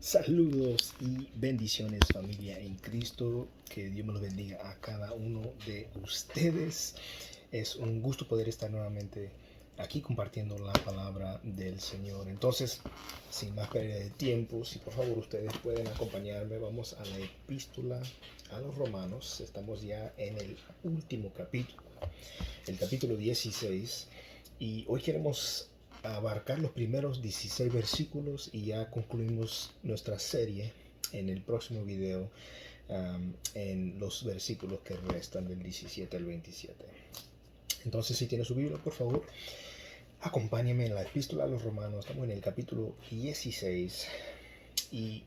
Saludos y bendiciones, familia en Cristo. Que Dios me los bendiga a cada uno de ustedes. Es un gusto poder estar nuevamente aquí compartiendo la palabra del Señor. Entonces, sin más pérdida de tiempo, si por favor ustedes pueden acompañarme, vamos a la epístola a los Romanos. Estamos ya en el último capítulo, el capítulo 16, y hoy queremos abarcar los primeros 16 versículos y ya concluimos nuestra serie en el próximo video, en los versículos que restan del 17 al 27. Entonces, si tiene su Biblia, por favor, acompáñenme en la epístola a los Romanos. Estamos en el capítulo 16 y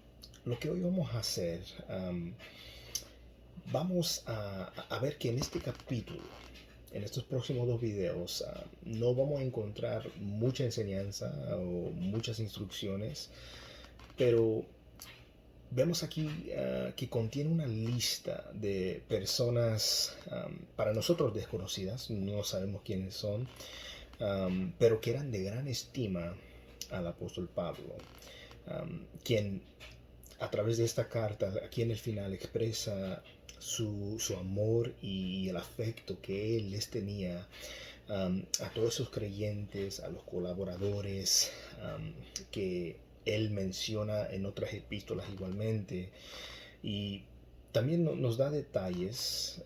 lo que hoy vamos a hacer, vamos a ver que en este capítulo, en estos próximos dos videos, no vamos a encontrar mucha enseñanza o muchas instrucciones, pero vemos aquí que contiene una lista de personas para nosotros desconocidas, no sabemos quiénes son, pero que eran de gran estima al apóstol Pablo, quien a través de esta carta, aquí en el final, expresa su amor y el afecto que él les tenía a todos esos creyentes, a los colaboradores que él menciona en otras epístolas igualmente. Y también nos da detalles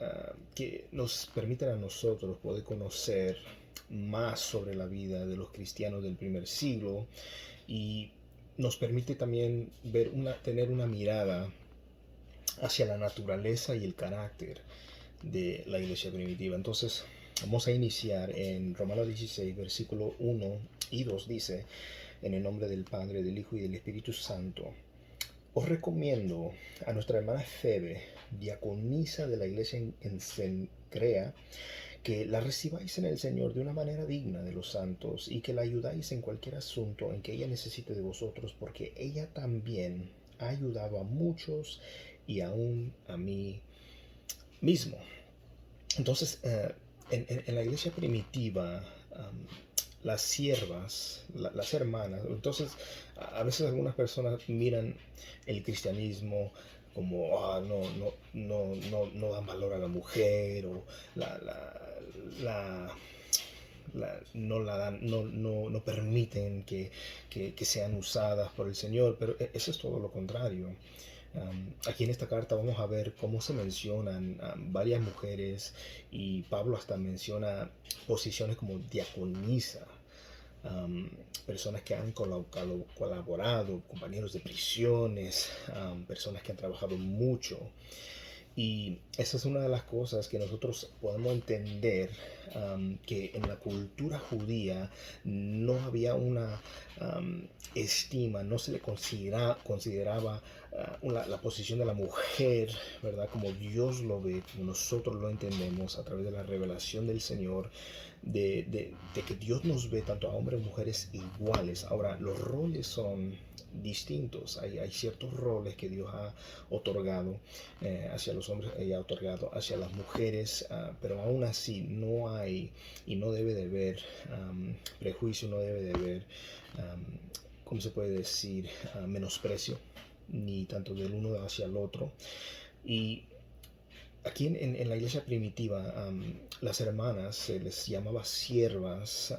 que nos permiten a nosotros poder conocer más sobre la vida de los cristianos del primer siglo, y nos permite también tener una mirada hacia la naturaleza y el carácter de la iglesia primitiva. Entonces, vamos a iniciar en Romanos 16, versículo 1 y 2. Dice: en el nombre del Padre, del Hijo y del Espíritu Santo, os recomiendo a nuestra hermana Febe, diaconisa de la iglesia en Cencrea, que la recibáis en el Señor de una manera digna de los santos y que la ayudáis en cualquier asunto en que ella necesite de vosotros, porque ella también ha ayudado a muchos y aún a mí mismo. Entonces, en la iglesia primitiva, las siervas, las hermanas, entonces a veces algunas personas miran el cristianismo como no dan valor a la mujer, o la, la, la, no permiten que sean usadas por el Señor, pero eso es todo lo contrario. Aquí en esta carta vamos a ver cómo se mencionan varias mujeres, y Pablo hasta menciona posiciones como diaconisa, personas que han colaborado, compañeros de prisiones, personas que han trabajado mucho. Y esa es una de las cosas que nosotros podemos entender, que en la cultura judía no había una estima, no se le consideraba la posición de la mujer, ¿verdad? Como Dios lo ve, como nosotros lo entendemos a través de la revelación del Señor, de que Dios nos ve tanto a hombres y mujeres iguales. Ahora, los roles son distintos. Hay ciertos roles que Dios ha otorgado hacia los hombres y ha otorgado hacia las mujeres, pero aún así no hay y no debe de haber prejuicio, no debe de haber, ¿cómo se puede decir?, menosprecio, ni tanto del uno hacia el otro. Y aquí en la iglesia primitiva, las hermanas se les llamaba siervas,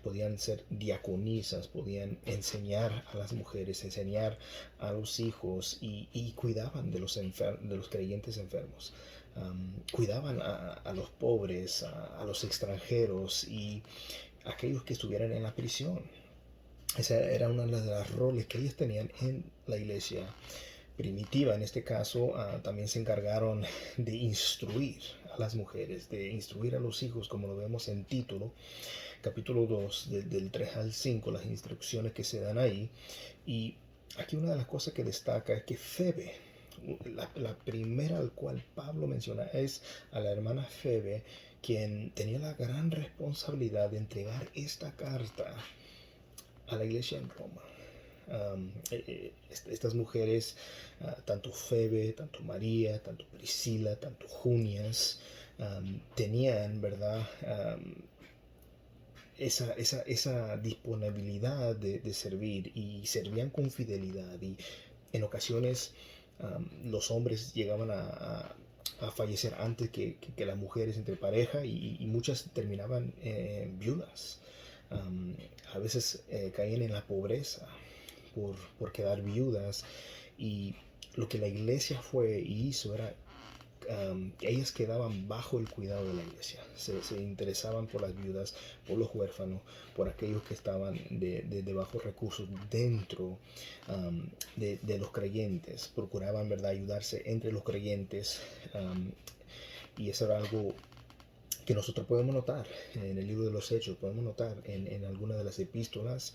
podían ser diaconisas, podían enseñar a las mujeres, enseñar a los hijos, y cuidaban de los creyentes enfermos, cuidaban a los pobres, a los extranjeros y a aquellos que estuvieran en la prisión. Esa era una de las roles que ellos tenían en la iglesia primitiva. En este caso, también se encargaron de instruir a las mujeres, de instruir a los hijos, como lo vemos en Título, capítulo 2, del 3 al 5, las instrucciones que se dan ahí. Y aquí una de las cosas que destaca es que Febe, la primera al cual Pablo menciona, es a la hermana Febe, quien tenía la gran responsabilidad de entregar esta carta a la iglesia en Roma. Estas mujeres, tanto Febe, tanto María, tanto Priscila, tanto Junias, tenían, ¿verdad?, esa disponibilidad de servir, y servían con fidelidad. Y en ocasiones los hombres llegaban a fallecer antes que las mujeres entre pareja, y muchas terminaban viudas. Um, a veces caían en la pobreza por quedar viudas, y lo que la iglesia fue y hizo era ellas quedaban bajo el cuidado de la iglesia. Se interesaban por las viudas, por los huérfanos, por aquellos que estaban de bajos recursos dentro de los creyentes. Procuraban, ¿verdad?, ayudarse entre los creyentes, y eso era algo que nosotros podemos notar en el libro de los Hechos, podemos notar en algunas de las epístolas.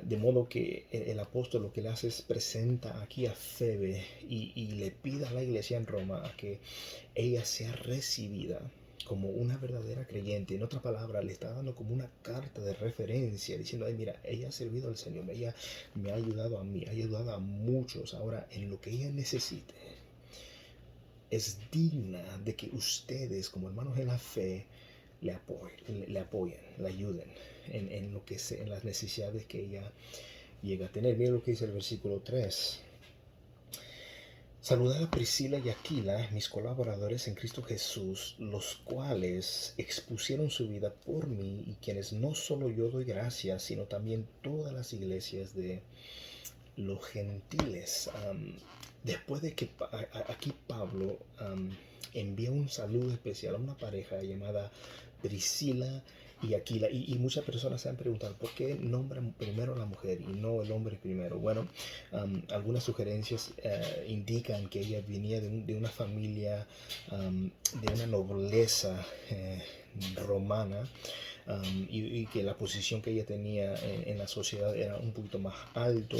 De modo que el apóstol lo que le hace es presenta aquí a Febe, y le pide a la iglesia en Roma a que ella sea recibida como una verdadera creyente. En otra palabra, le está dando como una carta de referencia, diciendo: ay, mira, ella ha servido al Señor, ella me ha ayudado a mí, ha ayudado a muchos. Ahora, en lo que ella necesite, es digna de que ustedes, como hermanos en la fe, le apoyen, le ayuden en lo que en las necesidades que ella llega a tener. Mira lo que dice el versículo 3. Saludad a Priscila y Aquila, mis colaboradores en Cristo Jesús, los cuales expusieron su vida por mí, y quienes no solo yo doy gracias, sino también todas las iglesias de los gentiles. Después de que aquí Pablo envía un saludo especial a una pareja llamada Priscila y Aquila, y muchas personas se han preguntado por qué nombran primero a la mujer y no el hombre primero. Bueno, algunas sugerencias indican que ella venía de una familia, de una nobleza romana, y que la posición que ella tenía en la sociedad era un poquito más alto.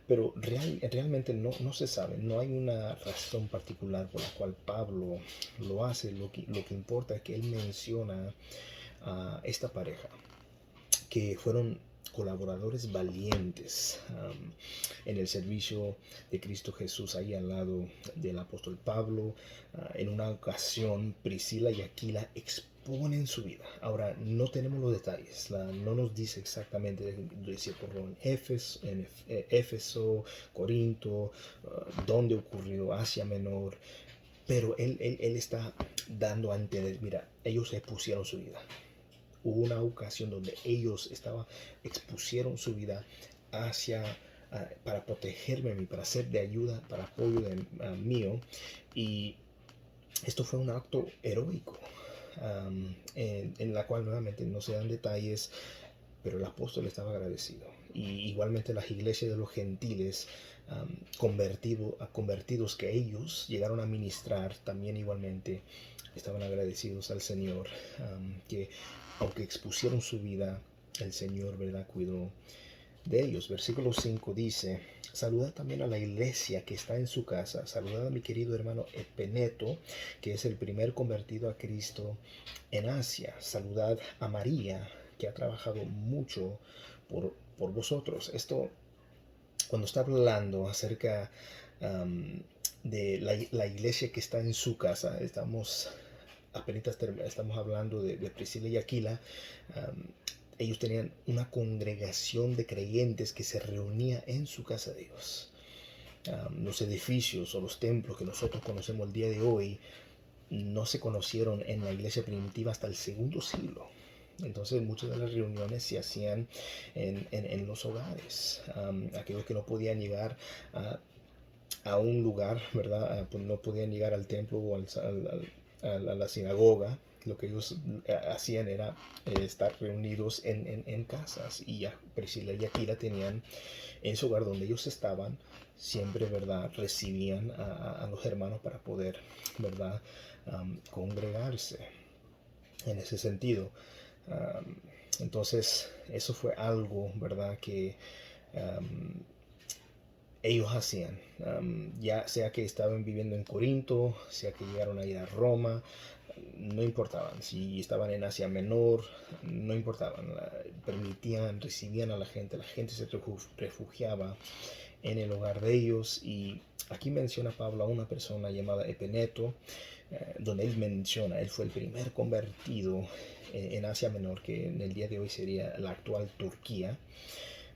Pero realmente no se sabe, no hay una razón particular por la cual Pablo lo hace. Lo que importa es que él menciona a esta pareja, que fueron colaboradores valientes en el servicio de Cristo Jesús, ahí al lado del apóstol Pablo. En una ocasión, Priscila y Aquila exponen su vida. Ahora, no tenemos los detalles, no nos dice exactamente si ocurrió en Éfeso, Corinto, dónde ocurrió, Asia Menor, pero él está dando a entender: mira, ellos expusieron su vida. Hubo una ocasión donde ellos expusieron su vida para protegerme a mí, para ser de ayuda, para apoyo mío. Y esto fue un acto heroico, en la cual nuevamente no se dan detalles, pero el apóstol estaba agradecido. Y igualmente las iglesias de los gentiles convertidos que ellos llegaron a ministrar, también igualmente estaban agradecidos al Señor, que aunque expusieron su vida, el Señor, ¿verdad?, cuidó de ellos. Versículo 5 dice: saludad también a la iglesia que está en su casa. Saludad a mi querido hermano Epeneto, que es el primer convertido a Cristo en Asia. Saludad a María, que ha trabajado mucho por vosotros. Esto, cuando está hablando acerca de la iglesia que está en su casa, estamos hablando de Priscila y Aquila. Ellos tenían una congregación de creyentes que se reunía en su casa de Dios. Los edificios o los templos que nosotros conocemos el día de hoy no se conocieron en la iglesia primitiva hasta el segundo siglo. Entonces muchas de las reuniones se hacían en los hogares. Aquellos que no podían llegar a un lugar, ¿verdad? Pues no podían llegar al templo o a la sinagoga. Lo que ellos hacían era estar reunidos en casas, y Priscila y Aquila tenían en su hogar donde ellos estaban, siempre, ¿verdad?, recibían a los hermanos para poder, ¿verdad?, congregarse en ese sentido. Entonces eso fue algo, ¿verdad?, que ellos hacían, ya sea que estaban viviendo en Corinto, sea que llegaron a ir a Roma, no importaban. Si estaban en Asia Menor, no importaban. Recibían a la gente se refugiaba en el hogar de ellos. Y aquí menciona Pablo a una persona llamada Epeneto, donde él fue el primer convertido en Asia Menor, que en el día de hoy sería la actual Turquía.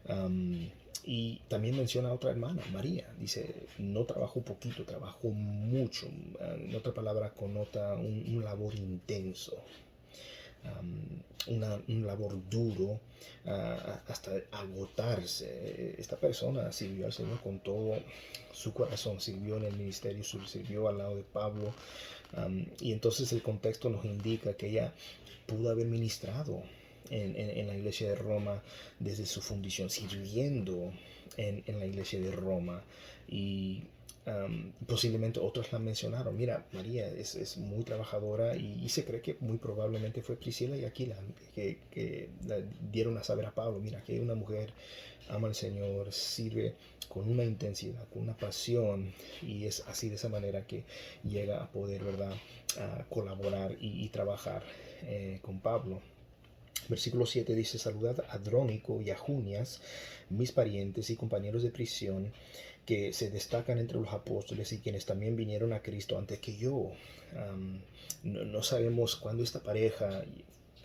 Um, y también menciona a otra hermana, María. Dice, no trabajó poquito, trabajó mucho. En otra palabra, connota un labor intenso, un labor duro, hasta agotarse. Esta persona sirvió al Señor con todo su corazón, sirvió en el ministerio, sirvió al lado de Pablo. Y entonces el contexto nos indica que ella pudo haber ministrado en la iglesia de Roma desde su fundación, sirviendo en la iglesia de Roma. Y posiblemente otros la mencionaron. Mira, María es muy trabajadora, y se cree que muy probablemente fue Priscila y Aquila que la dieron a saber a Pablo, mira, que una mujer ama al Señor, sirve con una intensidad, con una pasión, y es así, de esa manera, que llega a poder, ¿verdad?, a colaborar y trabajar con Pablo. Versículo 7 dice, saludad a Andrónico y a Junias, mis parientes y compañeros de prisión, que se destacan entre los apóstoles y quienes también vinieron a Cristo antes que yo. No sabemos cuándo esta pareja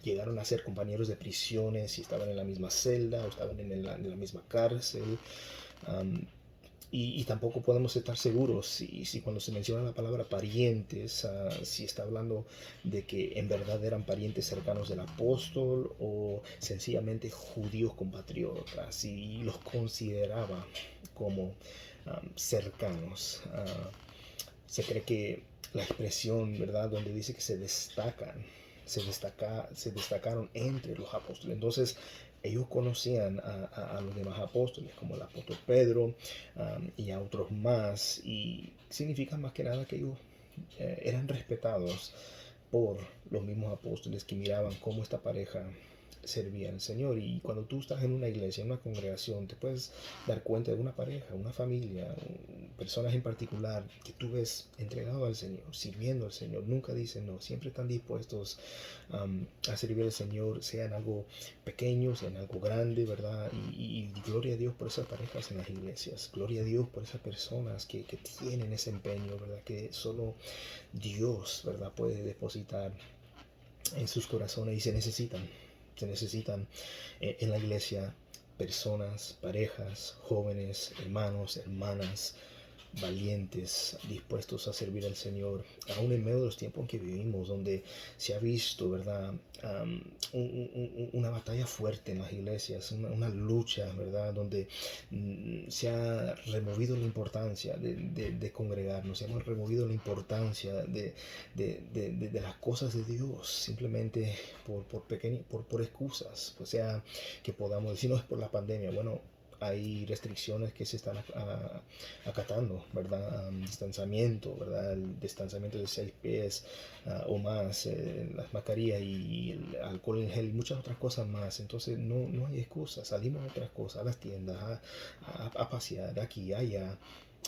llegaron a ser compañeros de prisiones, si estaban en la misma celda o estaban en la misma cárcel. Y tampoco podemos estar seguros si cuando se menciona la palabra parientes, si está hablando de que en verdad eran parientes cercanos del apóstol o sencillamente judíos compatriotas, y los consideraba como cercanos. Se cree que la expresión, ¿verdad?, donde dice que se destacaron entre los apóstoles. Entonces, ellos conocían a los demás apóstoles, como el apóstol Pedro, y a otros más, y significa más que nada que ellos eran respetados por los mismos apóstoles, que miraban cómo esta pareja servía al Señor. Y cuando tú estás en una iglesia, en una congregación, te puedes dar cuenta de una pareja, una familia, personas en particular que tú ves entregado al Señor, sirviendo al Señor. Nunca dicen no, siempre están dispuestos a servir al Señor, sea en algo pequeño, sea en algo grande, ¿verdad? Y gloria a Dios por esas parejas en las iglesias, gloria a Dios por esas personas que tienen ese empeño, ¿verdad?, que solo Dios, ¿verdad?, puede depositar en sus corazones. Y se necesitan en la iglesia personas, parejas, jóvenes, hermanos, hermanas, valientes, dispuestos a servir al Señor, aún en medio de los tiempos en que vivimos, donde se ha visto, ¿verdad?, una batalla fuerte en las iglesias, una lucha, ¿verdad?, donde se ha removido la importancia de congregarnos, se ha removido la importancia de las cosas de Dios, simplemente por excusas. O sea, que podamos decir, no es por la pandemia. Bueno, hay restricciones que se están acatando, ¿verdad? Distanciamiento, ¿verdad? El distanciamiento de 6 pies o más, las mascarillas y el alcohol en gel y muchas otras cosas más. Entonces no hay excusa, salimos a otras cosas, a las tiendas, a pasear de aquí, allá.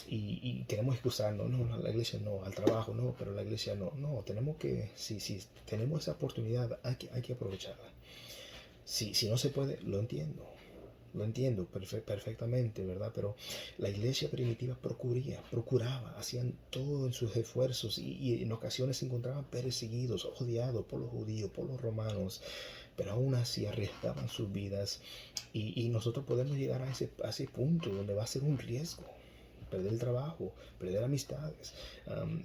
Y queremos excusarnos, no, la iglesia no, al trabajo no, pero la iglesia no. No, tenemos que, si tenemos esa oportunidad, hay que aprovecharla. Si no se puede, lo entiendo perfectamente, ¿verdad? Pero la iglesia primitiva procuraba, hacían todo en sus esfuerzos, y en ocasiones se encontraban perseguidos, odiados por los judíos, por los romanos, pero aún así arriesgaban sus vidas. Y nosotros podemos llegar a ese punto donde va a ser un riesgo. Perder el trabajo, perder amistades,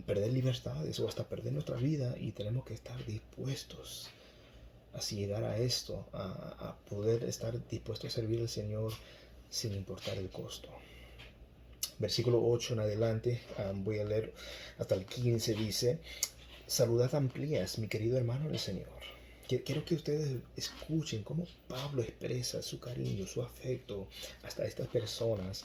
perder libertades o hasta perder nuestra vida, y tenemos que estar dispuestos así llegar a esto, a poder estar dispuesto a servir al Señor sin importar el costo. Versículo 8 en adelante, voy a leer hasta el 15, dice, saludad amplias, mi querido hermano del Señor. Quiero que ustedes escuchen cómo Pablo expresa su cariño, su afecto hasta estas personas.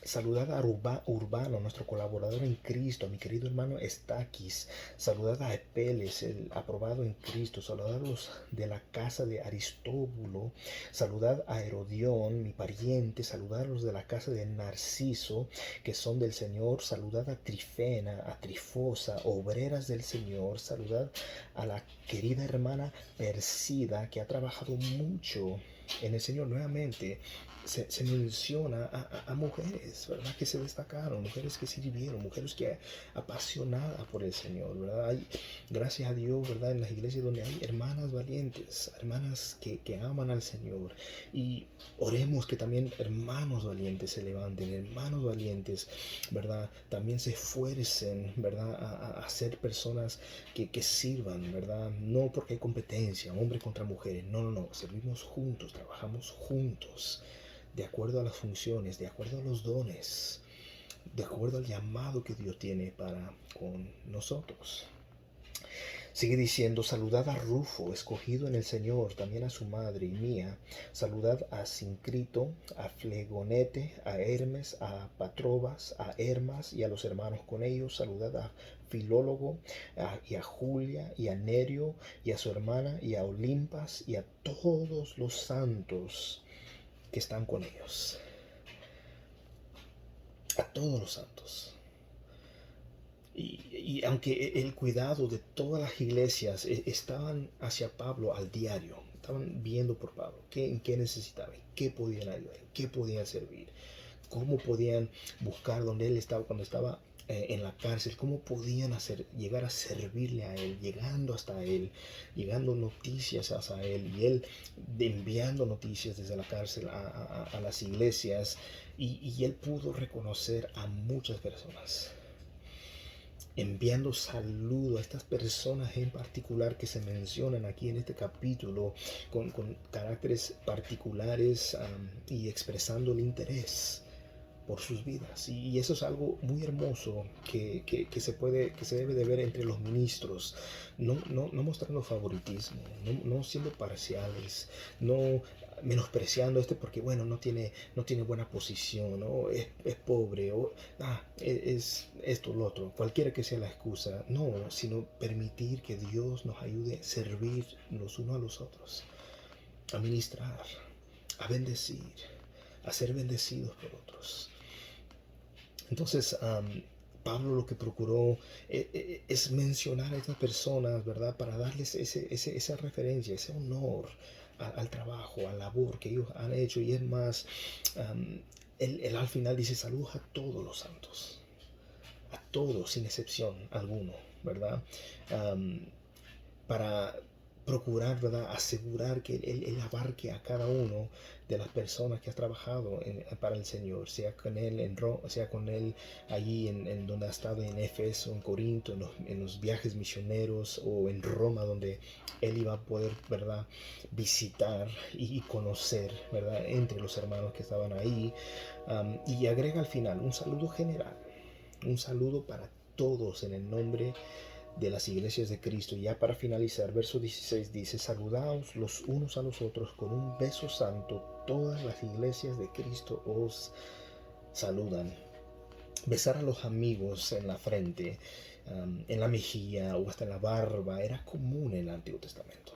Saludad a Urbano, nuestro colaborador en Cristo, a mi querido hermano Estaquis. Saludad a Epeles, el aprobado en Cristo. Saludad a los de la casa de Aristóbulo. Saludad a Herodión, mi pariente. Saludad a los de la casa de Narciso, que son del Señor. Saludad a Trifena, a Trifosa, obreras del Señor. Saludad a la querida hermana Persida, que ha trabajado mucho en el Señor. Nuevamente se menciona a mujeres, ¿verdad? Que se destacaron, mujeres que sirvieron, mujeres que apasionadas por el Señor, ¿verdad? Hay, gracias a Dios, ¿verdad? En las iglesias donde hay hermanas valientes, hermanas que aman al Señor. Y oremos que también hermanos valientes se levanten, hermanos valientes, ¿verdad? También se esfuercen, ¿verdad? A ser personas que sirvan, ¿verdad? No porque hay competencia, hombres contra mujeres, no, no, no, servimos juntos, trabajamos juntos, de acuerdo a las funciones, de acuerdo a los dones, de acuerdo al llamado que Dios tiene para con nosotros. Sigue diciendo, saludad a Rufo, escogido en el Señor, también a su madre y mía. Saludad a Sincrito, a Flegonete, a Hermes, a Patrobas, a Hermas y a los hermanos con ellos. Saludad a Filólogo y a Julia y a Nerio y a su hermana y a Olimpas y a todos los santos que están con ellos. A todos los santos. Y aunque el cuidado de todas las iglesias estaban hacia Pablo al diario, estaban viendo por Pablo en qué necesitaba, en qué podían ayudar, en qué podían servir, cómo podían buscar donde él estaba cuando estaba en la cárcel, cómo podían llegar a servirle a él, llegando hasta él, llegando noticias hasta él, y él enviando noticias desde la cárcel a las iglesias, y él pudo reconocer a muchas personas, enviando saludo a estas personas en particular que se mencionan aquí en este capítulo con caracteres particulares, y expresando el interés por sus vidas. Y eso es algo muy hermoso que se debe de ver entre los ministros, no mostrando favoritismo, no siendo parciales, no menospreciando porque bueno, no tiene buena posición, ¿no? Es pobre, o es esto, lo otro, cualquiera que sea la excusa. No, sino permitir que Dios nos ayude a servir los unos a los otros, a ministrar, a bendecir, a ser bendecidos por otros. Entonces, Pablo lo que procuró es mencionar a estas personas, ¿verdad? Para darles esa referencia, ese honor al trabajo, a la labor que ellos han hecho. Y es más, él al final dice, saludos a todos los santos, a todos sin excepción alguno, ¿verdad? Para procurar, ¿verdad? Asegurar que él abarque a cada uno de las personas que ha trabajado para el Señor, sea con él en Roma, sea con él allí en donde ha estado en Éfeso, en Corinto, en los viajes misioneros, o en Roma, donde él iba a poder, ¿verdad?, visitar y conocer, ¿verdad?, entre los hermanos que estaban ahí. Y agrega al final un saludo general, un saludo para todos en el nombre de las iglesias de Cristo. Ya para finalizar, verso 16 dice, saludaos los unos a los otros con un beso santo, todas las iglesias de Cristo os saludan. Besar a los amigos en la frente, en la mejilla o hasta en la barba era común en el Antiguo Testamento.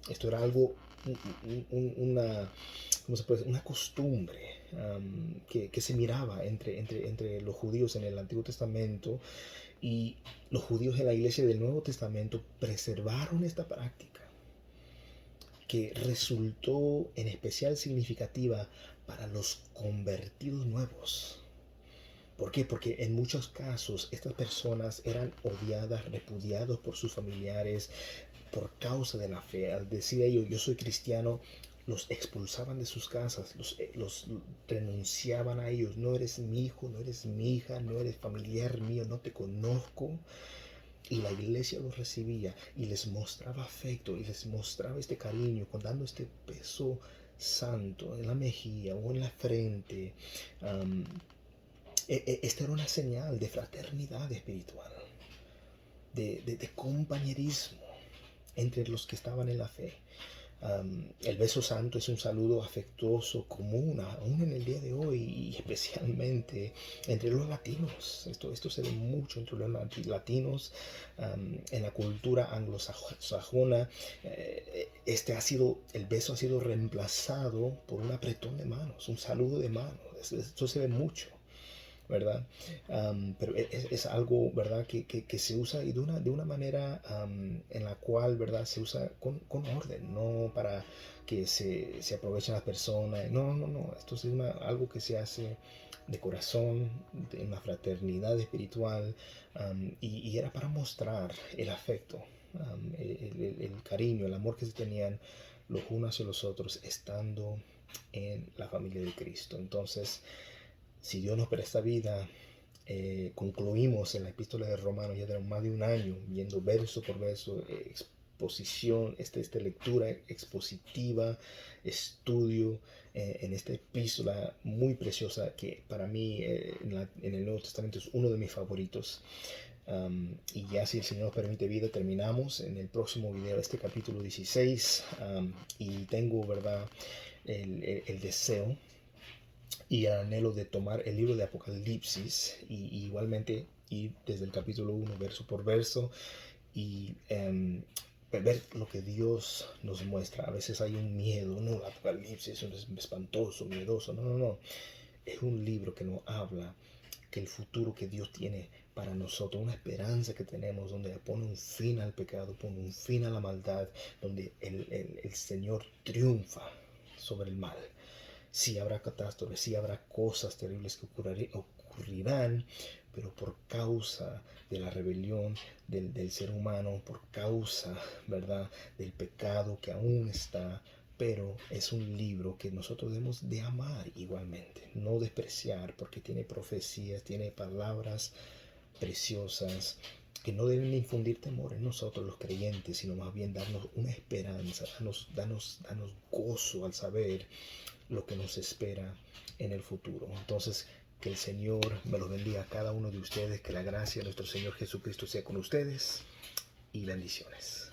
Esto era algo, una, ¿cómo se puede decir?, una costumbre que se miraba entre los judíos en el Antiguo Testamento. Y los judíos en la iglesia del Nuevo Testamento preservaron esta práctica, que resultó en especial significativa para los convertidos nuevos. ¿Por qué? Porque en muchos casos estas personas eran odiadas, repudiadas por sus familiares por causa de la fe. Al decir ellos, yo soy cristiano, los expulsaban de sus casas, los renunciaban a ellos. No eres mi hijo, no eres mi hija, no eres familiar mío, no te conozco. Y la iglesia los recibía y les mostraba afecto y les mostraba este cariño, dando este beso santo en la mejilla o en la frente. Esta era una señal de fraternidad espiritual, de compañerismo entre los que estaban en la fe. El beso santo es un saludo afectuoso común aún en el día de hoy, y especialmente entre los latinos. Esto se ve mucho entre los latinos, en la cultura anglosajona. El beso ha sido reemplazado por un apretón de manos, un saludo de manos. Esto se ve mucho, ¿verdad? Pero es algo, ¿verdad? Que se usa y de una manera en la cual, ¿verdad? Se usa con orden, no para que se aprovechen las personas. No, no, no. Esto es algo que se hace de corazón, de una fraternidad espiritual, y era para mostrar el afecto, el cariño, el amor que se tenían los unos hacia los otros estando en la familia de Cristo. Entonces, si Dios nos presta vida, concluimos en la epístola de Romanos, ya tenemos más de un año viendo verso por verso, exposición, esta lectura expositiva, estudio en esta epístola muy preciosa que para mí en el Nuevo Testamento es uno de mis favoritos. Y ya si el Señor nos permite vida, terminamos en el próximo video este capítulo 16. Y tengo, ¿verdad? El deseo y el anhelo de tomar el libro de Apocalipsis y igualmente ir desde el capítulo 1 verso por verso y ver lo que Dios nos muestra. A veces hay un miedo, no, el Apocalipsis es espantoso, miedoso, no, no, no. Es un libro que nos habla que el futuro que Dios tiene para nosotros, una esperanza que tenemos donde pone un fin al pecado, pone un fin a la maldad, donde el Señor triunfa sobre el mal. Sí habrá catástrofes, sí habrá cosas terribles que ocurrirán, pero por causa de la rebelión del ser humano, por causa, ¿verdad?, del pecado que aún está, pero es un libro que nosotros debemos de amar igualmente, no despreciar, porque tiene profecías, tiene palabras preciosas que no deben infundir temor en nosotros los creyentes, sino más bien darnos una esperanza, darnos gozo al saber lo que nos espera en el futuro. Entonces, que el Señor me los bendiga a cada uno de ustedes, que la gracia de nuestro Señor Jesucristo sea con ustedes y bendiciones.